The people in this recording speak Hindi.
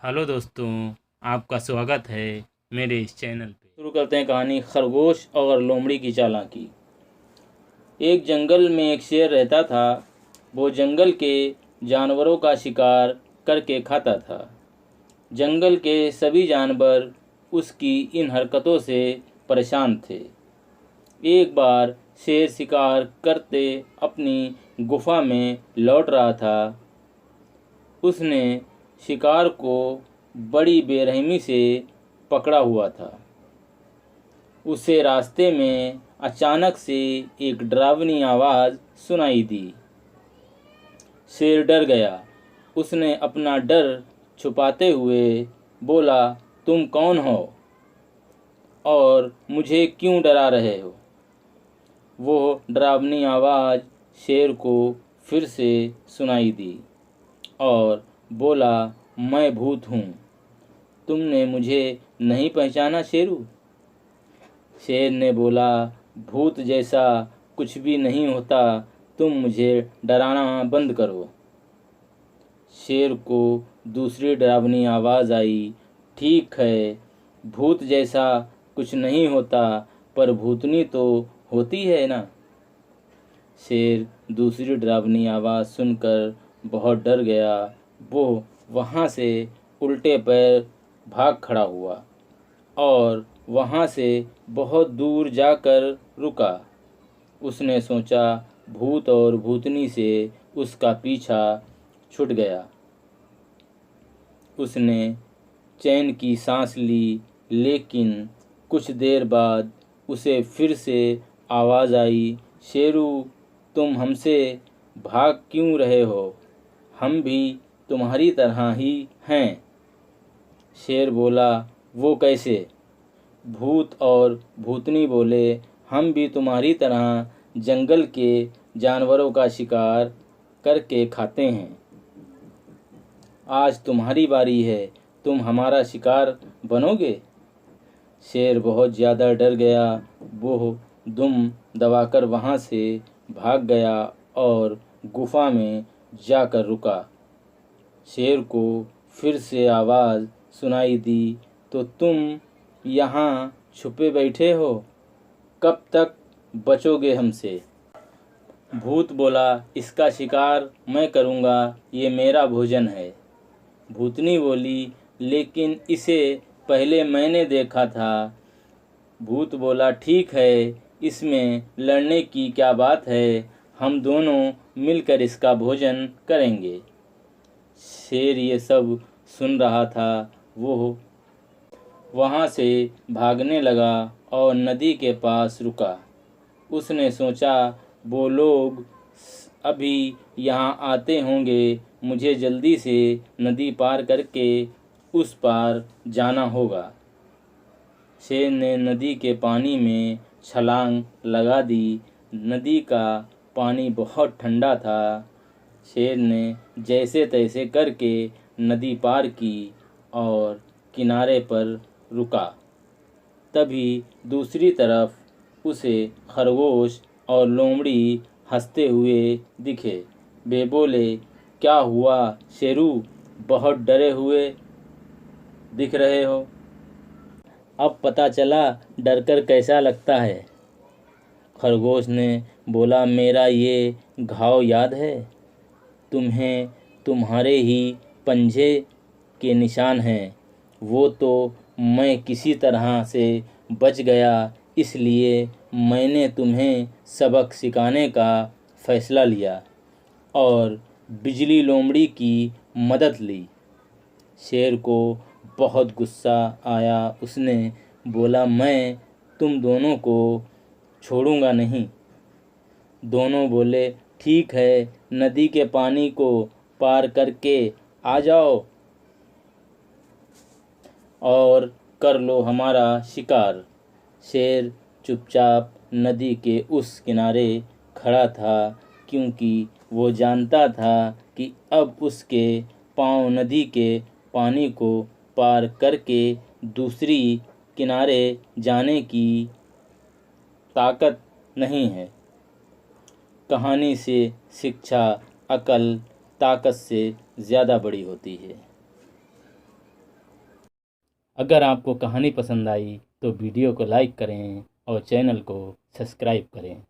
हेलो दोस्तों, आपका स्वागत है मेरे इस चैनल पे। शुरू करते हैं कहानी खरगोश और लोमड़ी की चालाकी। एक जंगल में एक शेर रहता था। वो जंगल के जानवरों का शिकार करके खाता था। जंगल के सभी जानवर उसकी इन हरकतों से परेशान थे। एक बार शेर शिकार करते अपनी गुफा में लौट रहा था। उसने शिकार को बड़ी बेरहमी से पकड़ा हुआ था। उसे रास्ते में अचानक से एक डरावनी आवाज़ सुनाई दी। शेर डर गया। उसने अपना डर छुपाते हुए बोला, तुम कौन हो और मुझे क्यों डरा रहे हो? वो डरावनी आवाज़ शेर को फिर से सुनाई दी और बोला, मैं भूत हूँ। तुमने मुझे नहीं पहचाना शेरू? शेर ने बोला, भूत जैसा कुछ भी नहीं होता, तुम मुझे डराना बंद करो। शेर को दूसरी डरावनी आवाज़ आई, ठीक है, भूत जैसा कुछ नहीं होता, पर भूतनी तो होती है ना। शेर दूसरी डरावनी आवाज़ सुनकर बहुत डर गया। वो वहाँ से उल्टे पैर भाग खड़ा हुआ और वहाँ से बहुत दूर जाकर रुका। उसने सोचा, भूत और भूतनी से उसका पीछा छूट गया। उसने चैन की सांस ली, लेकिन कुछ देर बाद उसे फिर से आवाज़ आई, शेरू, तुम हमसे भाग क्यों रहे हो? हम भी तुम्हारी तरह ही हैं। शेर बोला, वो कैसे? भूत और भूतनी बोले, हम भी तुम्हारी तरह जंगल के जानवरों का शिकार करके खाते हैं। आज तुम्हारी बारी है, तुम हमारा शिकार बनोगे? शेर बहुत ज़्यादा डर गया। वो दुम दबाकर वहाँ से भाग गया और गुफा में जाकर रुका। शेर को फिर से आवाज़ सुनाई दी, तो तुम यहाँ छुपे बैठे हो? कब तक बचोगे हमसे? भूत बोला, इसका शिकार मैं करूँगा, ये मेरा भोजन है। भूतनी बोली, लेकिन इसे पहले मैंने देखा था। भूत बोला, ठीक है, इसमें लड़ने की क्या बात है, हम दोनों मिलकर इसका भोजन करेंगे। शेर ये सब सुन रहा था। वो वहाँ से भागने लगा और नदी के पास रुका। उसने सोचा, वो लोग अभी यहाँ आते होंगे, मुझे जल्दी से नदी पार करके उस पार जाना होगा। शेर ने नदी के पानी में छलांग लगा दी। नदी का पानी बहुत ठंडा था। शेर ने जैसे तैसे करके नदी पार की और किनारे पर रुका। तभी दूसरी तरफ उसे खरगोश और लोमड़ी हंसते हुए दिखे। वे बोले, क्या हुआ शेरू, बहुत डरे हुए दिख रहे हो? अब पता चला डर कर कैसा लगता है। खरगोश ने बोला, मेरा ये घाव याद है? तुम्हें तुम्हारे ही पंजे के निशान हैं। वो तो मैं किसी तरह से बच गया, इसलिए मैंने तुम्हें सबक सिखाने का फैसला लिया और बिजली लोमड़ी की मदद ली। शेर को बहुत गुस्सा आया। उसने बोला, मैं तुम दोनों को छोड़ूंगा नहीं। दोनों बोले, ठीक है, नदी के पानी को पार करके आ जाओ और कर लो हमारा शिकार। शेर चुपचाप नदी के उस किनारे खड़ा था, क्योंकि वो जानता था कि अब उसके पांव नदी के पानी को पार करके दूसरी किनारे जाने की ताकत नहीं है। कहानी से शिक्षा, अकल ताकत से ज़्यादा बड़ी होती है। अगर आपको कहानी पसंद आई तो वीडियो को लाइक करें और चैनल को सब्सक्राइब करें।